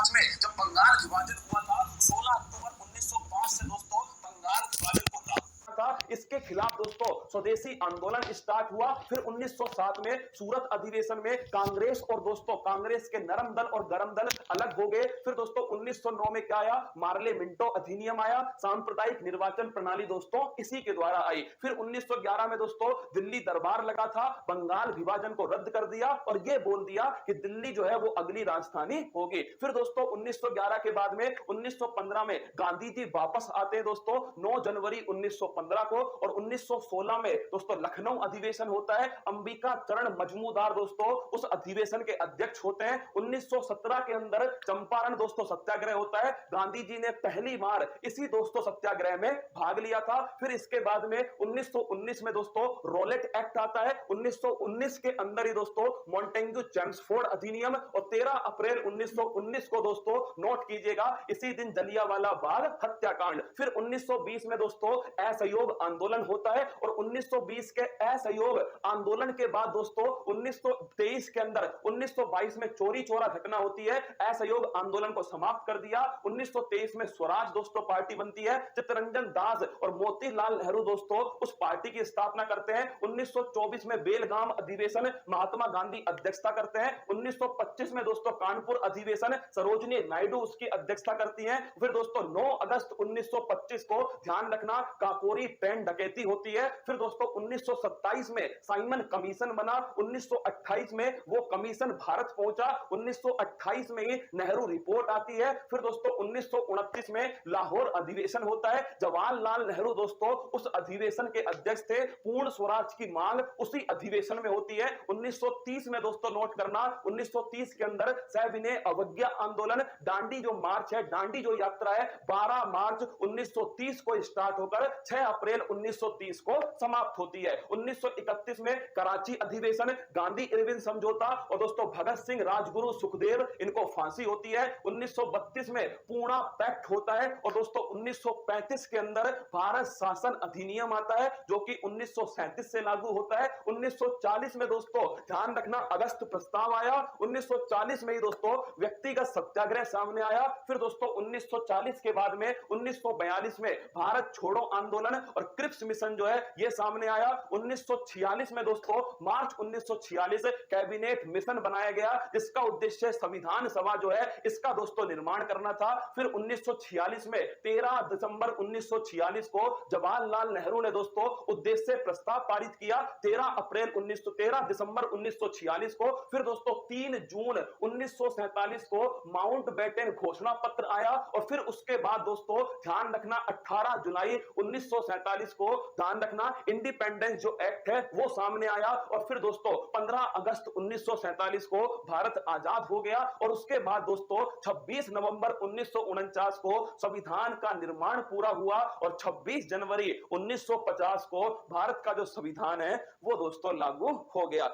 2005 में जब बंगाल विभाजन हुआ था, 16 अक्टूबर 1905 से दोस्तों बंगाल विभाजन को था। इसके खिलाफ दोस्तों स्वदेशी आंदोलन स्टार्ट हुआ। फिर 1907 में सूरत अधिवेशन में कांग्रेस और दोस्तों कांग्रेस के नरम दल और गरम दल अलग हो गए। फिर दोस्तों 1909 में क्या आया, मार्ले मिंटो अधिनियम आया। सांप्रदायिक निर्वाचन प्रणाली दोस्तों इसी के द्वारा आई। फिर 1911 में दोस्तों दिल्ली दरबार लगा था, बंगाल विभाजन को रद्द कर दिया और यह बोल दिया कि दिल्ली जो है वो अगली राजधानी होगी। फिर दोस्तों 1911 के बाद में 1915 में गांधी जी वापस आते हैं दोस्तों 9 जनवरी 1915 को, और 1916 में दोस्तों लखनऊ अधिवेशन होता है। अंबिका चरण मजमूदार दोस्तों उस अधिवेशन के अध्यक्ष होते हैं। 1917 के अंदर चंपारण दोस्तों सत्याग्रह होता है। गांधी जी ने पहली बार इसी दोस्तों सत्याग्रह में भाग लिया था। फिर इसके बाद में 1919 में दोस्तों रोलेट एक्ट आता है। 1919 के अंदर ही दोस्तों मॉन्टेग्यू चेम्सफोर्ड अधिनियम, और 13 अप्रैल 1919 को दोस्तों नोट कीजिएगा इसी दिन जलियांवाला बाग हत्याकांड। फिर 1920 में दोस्तों असहयोग आंदोलन होता है, और 1920 के असहयोग आंदोलन के बाद दोस्तों 1923 के अंदर 1922 में चोरी चोरा घटना होती है, असहयोग आंदोलन को समाप्त कर दिया। 1923 में स्वराज दोस्तों पार्टी बनती है। चित्तरंजन दास और मोतीलाल नेहरू दोस्तों उस पार्टी की स्थापना करते हैं। 1924 में बेलगाम अधिवेशन महात्मा गांधी अध्यक्षता करते हैं। 1925 में दोस्तों कानपुर अधिवेशन सरोजनी नायडू उसकी अध्यक्षता करती हैं। फिर दोस्तों 9 अगस्त 1925 को ध्यान रखना काकोरी पेन डकैती होती है। फिर दोस्तों 1927 में साइमन कमीशन बना। 1928 में वो कमीशन भारत पहुंचा। 1928 में ही नेहरू रिपोर्ट आती है। फिर दोस्तों 1929 में लाहौर अधिवेशन होता है। जवाहरलाल नेहरू दोस्तों उस अधिवेशन के अध्यक्ष थे। पूर्ण स्वराज की मांग उसी अधिवेशन में होती है। 1930 में दोस्तों नोट करना 1930 के अंदर सविनय अवज्ञा आंदोलन, दांडी जो मार्च है, दांडी जो यात्रा है 12 मार्च 1930 को स्टार्ट होकर 6 अप्रैल 1930 को समाप्त होती है। 1931 में कराची अधिवेशन, गांधी इरविन समझौता, और दोस्तों भगत सिंह, राजगुरु, सुखदेव इनको फांसी होती है। 1932 में पूना पैक्ट होता है, और दोस्तों 1935 के अंदर भारत शासन अधिनियम आता है जो कि 1937 से लागू होता है। 1940 में दोस्तों ध्यान रखना अगस्त प्रस्ताव आया। 1940 में ही दोस्तों व्यक्तिगत सत्याग्रह सामने आया। फिर दोस्तों 1940 के बाद में 1942 में भारत छोड़ो आंदोलन और क्रिप्स मिशन जो है ये सामने आया। 1946 में दोस्तों मार्च 1946 कैबिनेट मिशन बनाया गया जिसका उद्देश्य संविधान सभा जो है इसका दोस्तों निर्माण करना था। फिर 1946 में 13 दिसंबर 1946 को जवाहरलाल नेहरू ने दोस्तों उद्देश्य प्रस्ताव पारित किया। 13 दिसंबर 1946 को। फिर दोस्तों 3 जून 1947 को माउंटबेटन घोषणा पत्र आया, और फिर उसके बाद दोस्तों ध्यान रखना 18 जुलाई 1947 को ध्यान रखना इंडिपेंडेंस जो एक्ट है वो सामने आया, और फिर दोस्तों 15 अगस्त 1947 को भारत आजाद हो गया। और उसके बाद दोस्तों 26 नवंबर 1949 को संविधान का निर्माण पूरा हुआ, और 26 जनवरी 1950 को भारत का जो संविधान है वो दोस्तों लागू हो गया।